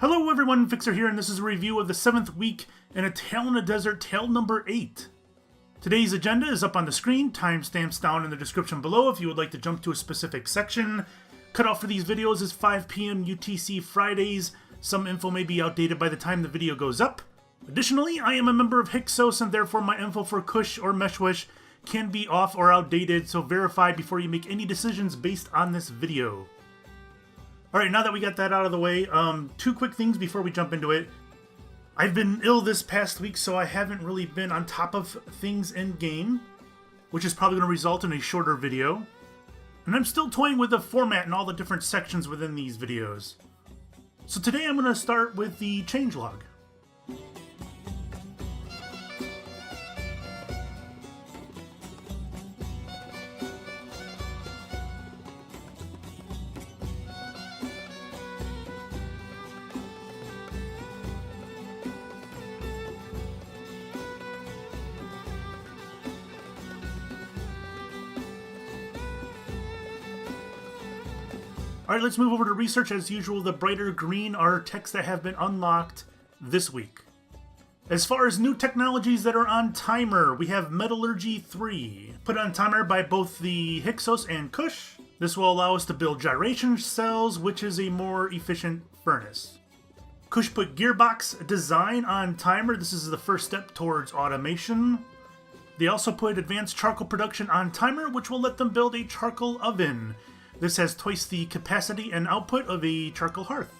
Hello everyone, Fixer here, and this is a review of the 7th week in A Tale in the Desert, Tale number 8. Today's agenda is up on the screen, timestamps down in the description below if you would like to jump to a specific section. Cutoff for these videos is 5 p.m. UTC Fridays. Some info may be outdated by the time the video goes up. Additionally, I am a member of Hyksos, and therefore my info for Kush or Meshwish can be off or outdated, so verify before you make any decisions based on this video. Alright, now that we got that out of the way, two quick things before we jump into it. I've been ill this past week, so I haven't really been on top of things in-game, which is probably going to result in a shorter video. And I'm still toying with the format and all the different sections within these videos. So today I'm going to start with the changelog. Alright, let's move over to research. As usual, the brighter green are texts that have been unlocked this week. As far as new technologies that are on timer, we have Metallurgy 3. Put on timer by both the Hyksos and Kush. This will allow us to build gyration cells, which is a more efficient furnace. Kush put gearbox design on timer. This is the first step towards automation. They also put advanced charcoal production on timer, which will let them build a charcoal oven. This has twice the capacity and output of a charcoal hearth.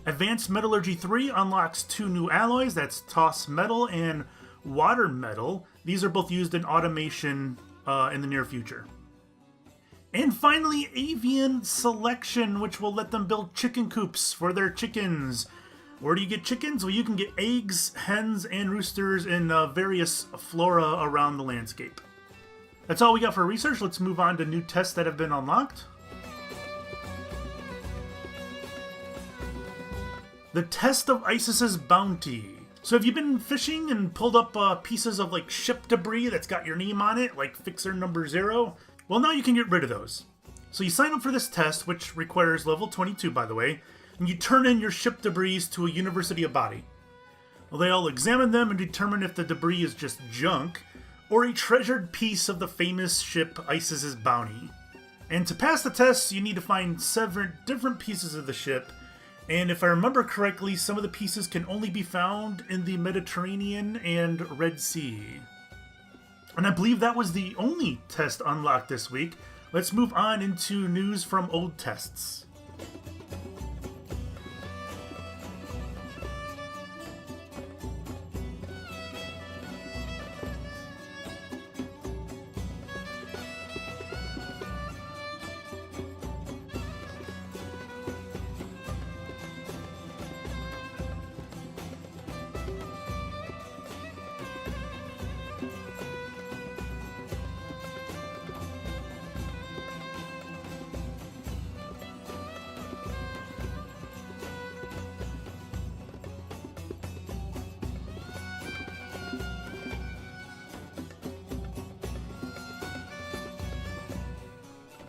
Advanced Metallurgy 3 unlocks two new alloys, that's Toss Metal and Water Metal. These are both used in automation in the near future. And finally, Avian Selection, which will let them build chicken coops for their chickens. Where do you get chickens? Well, you can get eggs, hens, and roosters in various flora around the landscape. That's all we got for research. Let's move on to new tests that have been unlocked. The Test of Isis's Bounty. So have you been fishing and pulled up pieces of like ship debris that's got your name on it, like Fixer number 0? Well, now you can get rid of those. So you sign up for this test, which requires level 22 by the way, and you turn in your ship debris to a University of Body. Well, they all examine them and determine if the debris is just junk, or a treasured piece of the famous ship Isis's Bounty. And to pass the test, you need to find 7 different pieces of the ship, and if I remember correctly, some of the pieces can only be found in the Mediterranean and Red Sea. And I believe that was the only test unlocked this week. Let's move on into news from old tests.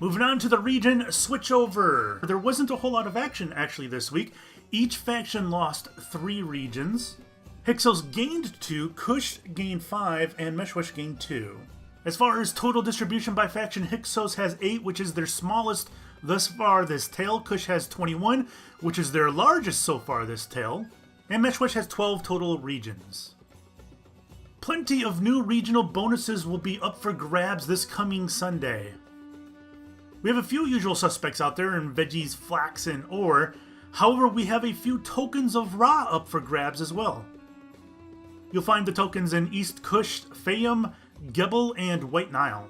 Moving on to the region switchover. There wasn't a whole lot of action actually this week. Each faction lost 3 regions. Hyksos gained 2, Kush gained 5, and Meshwish gained 2. As far as total distribution by faction, Hyksos has 8, which is their smallest thus far this tale. Kush has 21, which is their largest so far this tale. And Meshwish has 12 total regions. Plenty of new regional bonuses will be up for grabs this coming Sunday. We have a few usual suspects out there in veggies, flax, and ore. However, we have a few tokens of Ra up for grabs as well. You'll find the tokens in East Kush, Fayum, Gebel, and White Nile.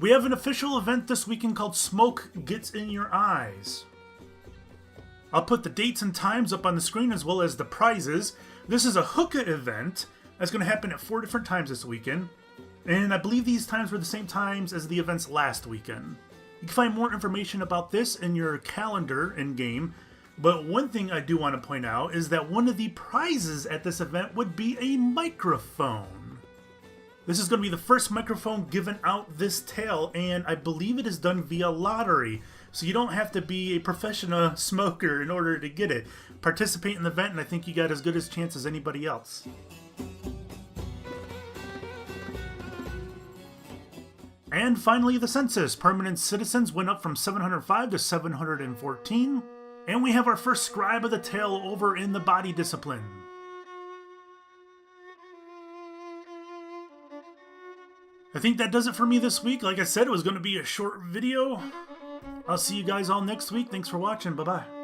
We have an official event this weekend called Smoke Gets in Your Eyes. I'll put the dates and times up on the screen as well as the prizes. This is a hookah event that's going to happen at 4 different times this weekend. And I believe these times were the same times as the events last weekend. You can find more information about this in your calendar in-game. But one thing I do want to point out is that one of the prizes at this event would be a microphone. This is going to be the first microphone given out this tail, and I believe it is done via lottery. So you don't have to be a professional smoker in order to get it. Participate in the event, and I think you got as good a chance as anybody else. And finally, the census. Permanent citizens went up from 705 to 714. And we have our first scribe of the tail over in the body discipline. I think that does it for me this week. Like I said, it was going to be a short video. I'll see you guys all next week. Thanks for watching. Bye-bye.